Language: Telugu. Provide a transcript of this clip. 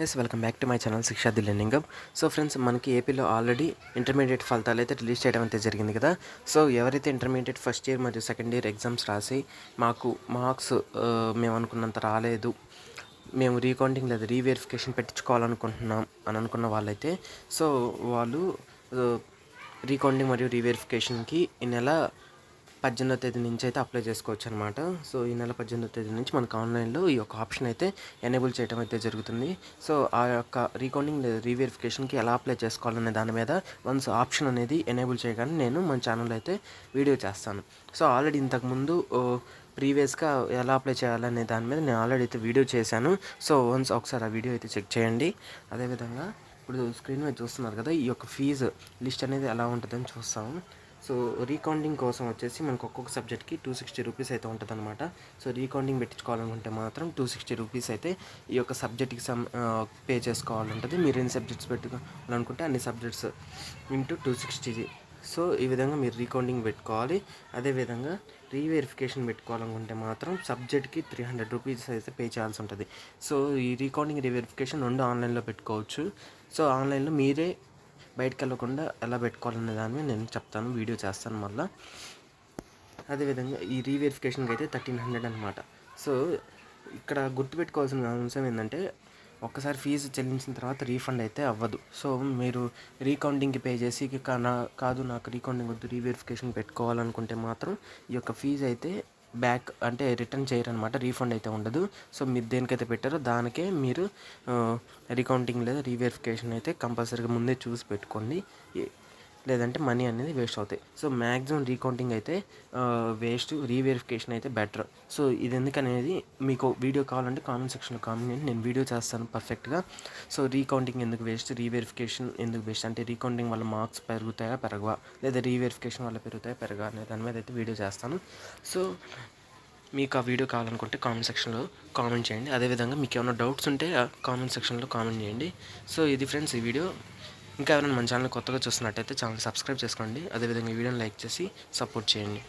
Welcome back to my channel Shiksha the learning hub. So friends, మనకి ఏపీలో ఆల్రెడీ ఇంటర్మీడియట్ ఫలితాలు అయితే రిలీజ్ చేయడం అయితే జరిగింది కదా. సో ఎవరైతే ఇంటర్మీడియట్ ఫస్ట్ ఇయర్ మరియు సెకండ్ ఇయర్ ఎగ్జామ్స్ రాసి మాకు మార్క్స్ మేము అనుకున్నంత రాలేదు, మేము రీకౌంటింగ్ లేదా రీవెరిఫికేషన్ పెట్టించుకోవాలనుకుంటున్నాం అని అనుకున్న వాళ్ళైతే సో వాళ్ళు రీకౌంటింగ్ మరియు రీవెరిఫికేషన్కి ఈ నెల 18వ తేదీ నుంచి అయితే అప్లై చేసుకోవచ్చు అనమాట. సో ఈ నెల 18వ తేదీ నుంచి మనకు ఆన్లైన్లో ఈ యొక్క ఆప్షన్ అయితే ఎనేబుల్ చేయడం అయితే జరుగుతుంది. సో ఆ యొక్క రీకౌంటింగ్ లేదా రీవెరిఫికేషన్కి ఎలా అప్లై చేసుకోవాలనే దాని మీద వన్స్ ఆప్షన్ అనేది ఎనేబుల్ చేయగానే నేను మన ఛానల్లో అయితే వీడియో చేస్తాను. సో ఆల్రెడీ ఇంతకుముందు ప్రీవియస్గా ఎలా అప్లై చేయాలనే దాని మీద నేను ఆల్రెడీ అయితే వీడియో చేశాను. సో వన్స్ ఒకసారి ఆ వీడియో అయితే చెక్ చేయండి. అదేవిధంగా ఇప్పుడు స్క్రీన్ మీద చూస్తున్నారు కదా, ఈ యొక్క ఫీజు లిస్ట్ అనేది ఎలా ఉంటుందని చూస్తాము. సో రీకౌంటింగ్ కోసం వచ్చేసి మనకు ఒక్కొక్క సబ్జెక్ట్కి 260 రూపీస్ అయితే ఉంటుంది అనమాట. సో రీకౌంటింగ్ పెట్టించుకోవాలనుకుంటే మాత్రం 260 రూపీస్ అయితే ఈ యొక్క సబ్జెక్ట్కి పే చేసుకోవాలంటుంది. మీరు ఎన్ని సబ్జెక్ట్స్ పెట్టుకోవాలనుకుంటే అన్ని సబ్జెక్ట్స్ ఇంటూ 260. సో ఈ విధంగా మీరు రీకౌంటింగ్ పెట్టుకోవాలి. అదేవిధంగా రీవెరిఫికేషన్ పెట్టుకోవాలనుకుంటే మాత్రం సబ్జెక్ట్కి 300 రూపీస్ అయితే పే చేయాల్సి ఉంటుంది. సో ఈ రీకౌంటింగ్ రీవెరిఫికేషన్ 2 ఆన్లైన్లో పెట్టుకోవచ్చు. సో ఆన్లైన్లో మీరే బయటకు వెళ్ళకుండా ఎలా పెట్టుకోవాలనే దాని మీద నేను చెప్తాను, వీడియో చేస్తాను మళ్ళీ. అదేవిధంగా ఈ రీవెరిఫికేషన్కి అయితే 1300 అనమాట. సో ఇక్కడ గుర్తుపెట్టుకోవాల్సిన అంశం ఏంటంటే, ఒక్కసారి ఫీజు చెల్లించిన తర్వాత రీఫండ్ అయితే అవ్వదు. సో మీరు రీకౌంటింగ్కి పే చేసి కాదు నాకు రీకౌంటింగ్ వద్దు రీవెరిఫికేషన్ పెట్టుకోవాలనుకుంటే మాత్రం ఈ యొక్క ఫీజు అయితే బ్యాక్ అంటే రిటర్న్ చేయరనమాట, రీఫండ్ అయితే ఉండదు. సో మీరు దేనికైతే పెట్టారో దానికే మీరు రీకౌంటింగ్ లేదా రీవెరిఫికేషన్ అయితే కంపల్సరీగా ముందే చూసి పెట్టుకోండి, లేదంటే మనీ అనేది వేస్ట్ అవుతాయి. సో మ్యాక్సిమం రీకౌంటింగ్ అయితే వేస్ట్, రీవెరిఫికేషన్ అయితే బెటర్. సో ఇది ఎందుకనేది మీకు వీడియో కావాలంటే కామెంట్ సెక్షన్లో కామెంట్ చేయండి, నేను వీడియో చేస్తాను పర్ఫెక్ట్గా. సో రీకౌంటింగ్ ఎందుకు వేస్ట్, రీవెరిఫికేషన్ ఎందుకు వేస్ట్, అంటే రీకౌంటింగ్ వల్ల మార్క్స్ పెరుగుతాయా పెరగవా, లేదా రీవెరిఫికేషన్ వల్ల పెరుగుతాయా పెరగవా అనే దాని మీద అయితే వీడియో చేస్తాను. సో మీకు ఆ వీడియో కావాలనుకుంటే కామెంట్ సెక్షన్లో కామెంట్ చేయండి. అదేవిధంగా మీకు ఏమైనా డౌట్స్ ఉంటే కామెంట్ సెక్షన్లో కామెంట్ చేయండి. సో ఇది ఫ్రెండ్స్ ఈ వీడియో. ఇంకా ఎవరైనా మన ఛానల్ కొత్తగా చూస్తున్నట్టయితే ఛానల్ సబ్స్క్రైబ్ చేసుకోండి. అదేవిధంగా ఈ వీడియోని లైక్ చేసి సపోర్ట్ చేయండి.